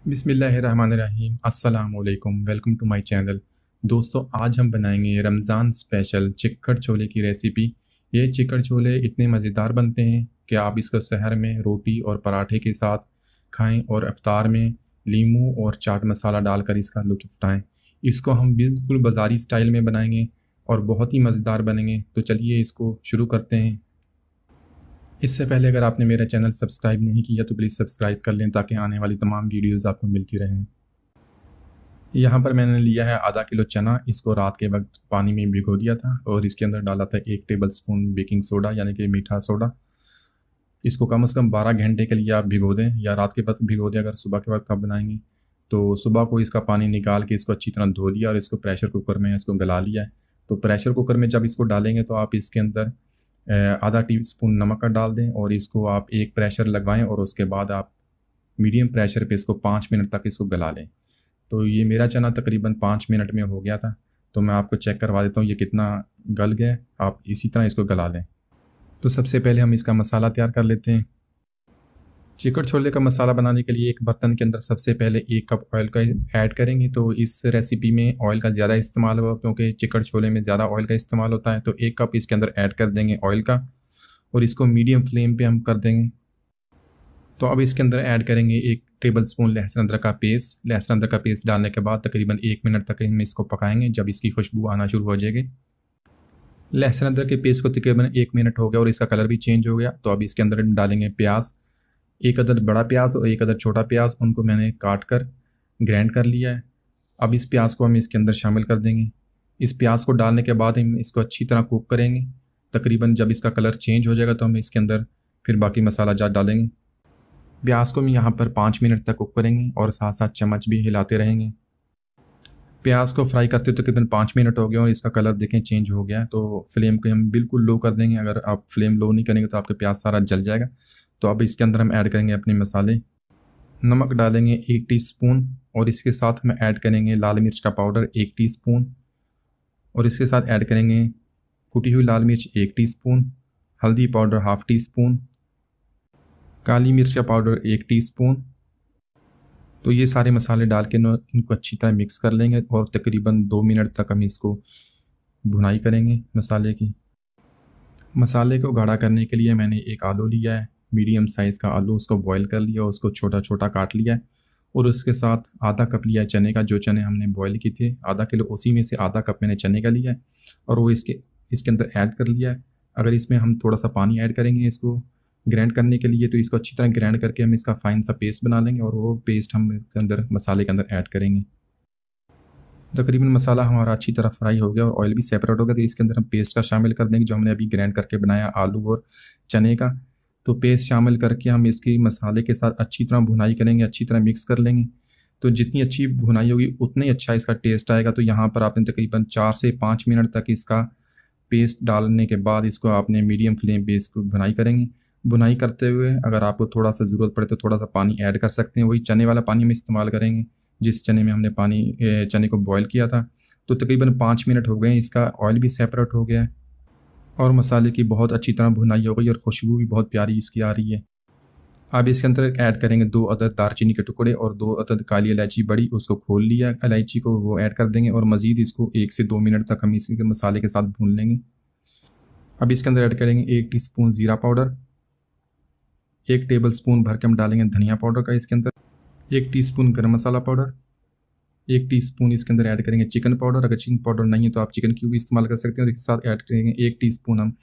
बिस्मिल्लाहिर्रहमानिर्रहीम अस्सलाम वालेकुम। Welcome to my channel. दोस्तों, आज हम बनाएंगे रमज़ान स्पेशल चिकन छोले की रेसिपी। ये चिकन छोले इतने मज़ेदार बनते हैं कि आप इसको सहर में रोटी और पराठे के साथ खाएं और इफ्तार में लीमू और चाट मसाला डालकर इसका लुत्फ़ उठाएं। इसको हम बिल्कुल बाज़ारी स्टाइल में बनाएंगे और बहुत ही मज़ेदार बनेंगे। तो चलिए इसको शुरू करते हैं। इससे पहले अगर आपने मेरा चैनल सब्सक्राइब नहीं किया तो प्लीज़ सब्सक्राइब कर लें ताकि आने वाली तमाम वीडियोज़ आपको मिलती रहें। यहाँ पर मैंने लिया है आधा किलो चना। इसको रात के वक्त पानी में भिगो दिया था और इसके अंदर डाला था 1 टेबल स्पून बेकिंग सोडा यानी कि मीठा सोडा। इसको कम से कम 12 घंटे के लिए आप भिगो दें या रात के वक्त भिगो दें। अगर सुबह के वक्त आप बनाएंगे तो सुबह को इसका पानी निकाल के इसको अच्छी तरह धो लिया और इसको प्रेशर कुकर में इसको गला लिया है। तो प्रेशर कुकर में जब इसको डालेंगे तो आप इसके अंदर आधा टीस्पून नमक का डाल दें और इसको आप एक प्रेशर लगवाएं और उसके बाद आप मीडियम प्रेशर पे इसको 5 मिनट तक इसको गला लें। तो ये मेरा चना तकरीबन 5 मिनट में हो गया था। तो मैं आपको चेक करवा देता हूँ ये कितना गल गया। आप इसी तरह इसको गला लें। तो सबसे पहले हम इसका मसाला तैयार कर लेते हैं। चिकन छोले का मसाला बनाने के लिए एक बर्तन के अंदर सबसे पहले 1 कप ऑयल का ऐड करेंगे। तो इस रेसिपी में ऑयल का ज़्यादा इस्तेमाल होगा क्योंकि चिकन छोले में ज़्यादा ऑयल का इस्तेमाल होता है। तो 1 कप इसके अंदर ऐड कर देंगे ऑयल का और इसको मीडियम फ्लेम पे हम कर देंगे। तो अब इसके अंदर ऐड करेंगे 1 टेबल स्पून लहसुन अदरक का पेस्ट। लहसुन अदरक का पेस्ट डालने के बाद तकरीबन 1 मिनट तक हम इसको पकाएंगे जब इसकी खुशबू आना शुरू हो जाएगी। लहसुन अदरक के पेस्ट को तकरीबन 1 मिनट हो गया और इसका कलर भी चेंज हो गया। तो अब इसके अंदर डालेंगे प्याज। 1 अदद बड़ा प्याज और 1 अदद छोटा प्याज, उनको मैंने काट कर ग्राइंड कर लिया है। अब इस प्याज को हम इसके अंदर शामिल कर देंगे। इस प्याज को डालने के बाद हम इसको अच्छी तरह कुक करेंगे। तकरीबन जब इसका कलर चेंज हो जाएगा तो हम इसके अंदर फिर बाकी मसाला जात डालेंगे। प्याज को हम यहाँ पर 5 मिनट तक कुक करेंगे और साथ साथ चम्मच भी हिलाते रहेंगे। प्याज को फ्राई करते हुए तकरीबन 5 मिनट हो गए और इसका कलर देखें चेंज हो गया। तो फ्लेम को हम बिल्कुल लो कर देंगे। अगर आप फ्लेम लो नहीं करेंगे तो आपका प्याज सारा जल जाएगा। तो अब इसके अंदर हम ऐड करेंगे अपने मसाले। नमक डालेंगे 1 टीस्पून और इसके साथ हम ऐड करेंगे लाल मिर्च का पाउडर 1 टीस्पून और इसके साथ ऐड करेंगे कुटी हुई लाल मिर्च 1 टीस्पून, हल्दी पाउडर ½ टीस्पून, काली मिर्च का पाउडर 1 टीस्पून। तो ये सारे मसाले डाल के इनको अच्छी तरह मिक्स कर लेंगे और तकरीबन 2 मिनट तक हम इसको भुनाई करेंगे मसाले की। मसाले को गाढ़ा करने के लिए मैंने एक आलू लिया है, मीडियम साइज़ का आलू। उसको बॉईल कर लिया, उसको छोटा छोटा काट लिया है और उसके साथ आधा कप लिया है चने का। जो चने हमने बॉईल किए थे आधा किलो, उसी में से आधा कप मैंने चने का लिया है और वो इसके अंदर ऐड कर लिया है। अगर इसमें हम थोड़ा सा पानी ऐड करेंगे इसको ग्राइंड करने के लिए तो इसको अच्छी तरह ग्राइंड करके हम इसका फाइन सा पेस्ट बना लेंगे और वो पेस्ट हम इसके अंदर मसाले के अंदर ऐड करेंगे। तकरीबन मसाला हमारा अच्छी तरह फ्राई हो गया और ऑयल भी सेपरेट हो गया। तो इसके अंदर हम पेस्ट का शामिल कर देंगे जो हमने अभी ग्राइंड करके बनाया आलू और चने का। तो पेस्ट शामिल करके हम इसकी मसाले के साथ अच्छी तरह भुनाई करेंगे, अच्छी तरह मिक्स कर लेंगे। तो जितनी अच्छी भुनाई होगी उतना ही अच्छा इसका टेस्ट आएगा। तो यहाँ पर आपने तकरीबन 4 से 5 मिनट तक इसका पेस्ट डालने के बाद इसको आपने मीडियम फ्लेम पे इसको भुनाई करेंगे। भुनाई करते हुए अगर आपको थोड़ा सा ज़रूरत पड़े तो थोड़ा सा पानी ऐड कर सकते हैं। वही चने वाला पानी हम इस्तेमाल करेंगे जिस चने में हमने चने को बॉईल किया था। तो तकरीबन 5 मिनट हो गए, इसका ऑयल भी सेपरेट हो गया है और मसाले की बहुत अच्छी तरह भुनाई हो गई और खुशबू भी बहुत प्यारी इसकी आ रही है। अब इसके अंदर ऐड करेंगे 2 अदद दालचीनी के टुकड़े और 2 अदद काली इलायची बड़ी, उसको खोल लिया इलायची को, वो ऐड कर देंगे और मज़ीद इसको 1 से 2 मिनट तक हम इसके मसाले के साथ भून लेंगे। अब इसके अंदर ऐड करेंगे 1 टीस्पून ज़ीरा पाउडर, 1 टेबल स्पून भर के हम डालेंगे धनिया पाउडर का इसके अंदर, 1 टीस्पून गरम मसाला पाउडर, 1 टीस्पून इसके अंदर ऐड करेंगे चिकन पाउडर। अगर चिकन पाउडर नहीं है तो आप चिकन क्यूब भी इस्तेमाल कर सकते हैं। और इसके साथ ऐड करेंगे 1 टीस्पून हम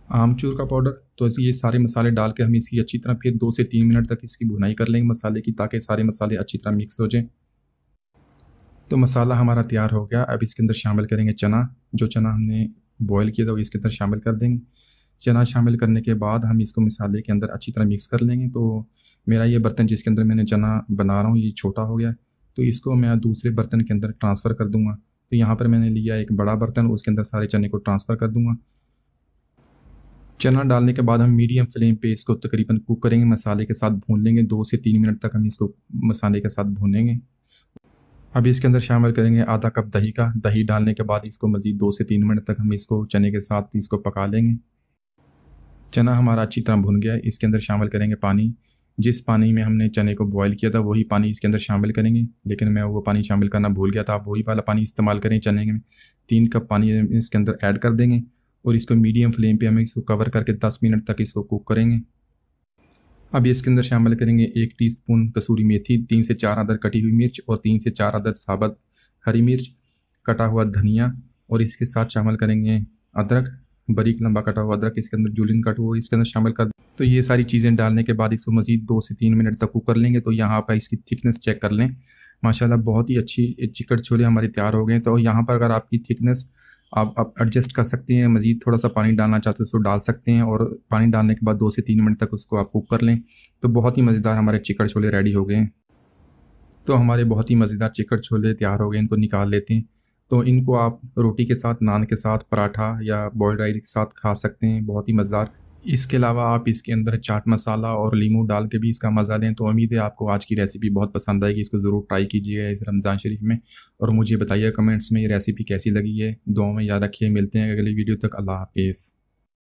आमचूर का पाउडर। तो ऐसे ये सारे मसाले डाल के हम इसकी अच्छी तरह फिर 2 से 3 मिनट तक इसकी भुनाई कर लेंगे मसाले की, ताकि सारे मसाले अच्छी तरह मिक्स हो जाएं। तो मसाला हमारा तैयार हो गया। अब इसके अंदर शामिल करेंगे चना। जो चना हमने बॉईल किया था वो इसके अंदर शामिल कर देंगे। चना शामिल करने के बाद हम इसको मसाले के अंदर अच्छी तरह मिक्स कर लेंगे। तो मेरा ये बर्तन जिसके अंदर मैंने चना बना रहा हूँ ये छोटा हो गया, तो इसको मैं दूसरे बर्तन के अंदर ट्रांसफ़र कर दूँगा। तो यहाँ पर मैंने लिया एक बड़ा बर्तन, उसके अंदर सारे चने को ट्रांसफ़र कर दूँगा। चना डालने के बाद हम मीडियम फ्लेम पे इसको तकरीबन कुक करेंगे, मसाले के साथ भून लेंगे। 2 से 3 मिनट तक हम इसको मसाले के साथ भूनेंगे। अब इसके अंदर शामिल करेंगे आधा कप दही का। दही डालने के बाद इसको मज़ीद 2 से 3 मिनट तक हम इसको चने के साथ इसको पका लेंगे। चना हमारा अच्छी तरह भुन गया है। इसके अंदर शामिल करेंगे पानी। जिस पानी में हमने चने को बॉईल किया था वही पानी इसके अंदर शामिल करेंगे, लेकिन मैं वो पानी शामिल करना भूल गया था। आप वही वाला पानी इस्तेमाल करें चने में। 3 कप पानी इसके अंदर ऐड कर देंगे और इसको मीडियम फ्लेम पे हमें इसको कवर करके 10 मिनट तक इसको कुक करेंगे। अब इसके अंदर शामिल करेंगे 1 टीस्पून कसूरी मेथी, 3 से 4 अदद कटी हुई मिर्च और 3 से 4 अदद साबुत हरी मिर्च, कटा हुआ धनिया, और इसके साथ शामिल करेंगे अदरक, बारीक लंबा कटा हुआ अदरक इसके अंदर जूलियन कट हुआ इसके अंदर शामिल कर। तो ये सारी चीज़ें डालने के बाद इसको मज़ीद 2 से 3 मिनट तक कुक कर लेंगे। तो यहाँ पर इसकी थिकनेस चेक कर लें। माशाल्लाह बहुत ही अच्छी चिकन छोले हमारे तैयार हो गए। तो यहाँ पर अगर आपकी थिकनेस आप एडजस्ट कर सकते हैं, मज़ीद थोड़ा सा पानी डालना चाहते हो उसको डाल सकते हैं, और पानी डालने के बाद 2 से 3 मिनट तक उसको आप कुक कर लें। तो बहुत ही मज़ेदार हमारे चिकन छोले रेडी हो गए। तो हमारे बहुत ही मज़ेदार चिकन छोले तैयार हो गए, इनको निकाल लेते हैं। तो इनको आप रोटी के साथ, नान के साथ, पराठा या बॉइल्ड राइस के साथ खा सकते हैं, बहुत ही मज़ेदार। इसके अलावा आप इसके अंदर चाट मसाला और लीमू डाल के भी इसका मज़ा लें। तो उम्मीद है आपको आज की रेसिपी बहुत पसंद आएगी। इसको ज़रूर ट्राई कीजिए इस रमज़ान शरीफ में, और मुझे बताइए कमेंट्स में ये रेसिपी कैसी लगी है। दुआ में याद रखिए। मिलते हैं अगली वीडियो तक। अल्लाह हाफिज़।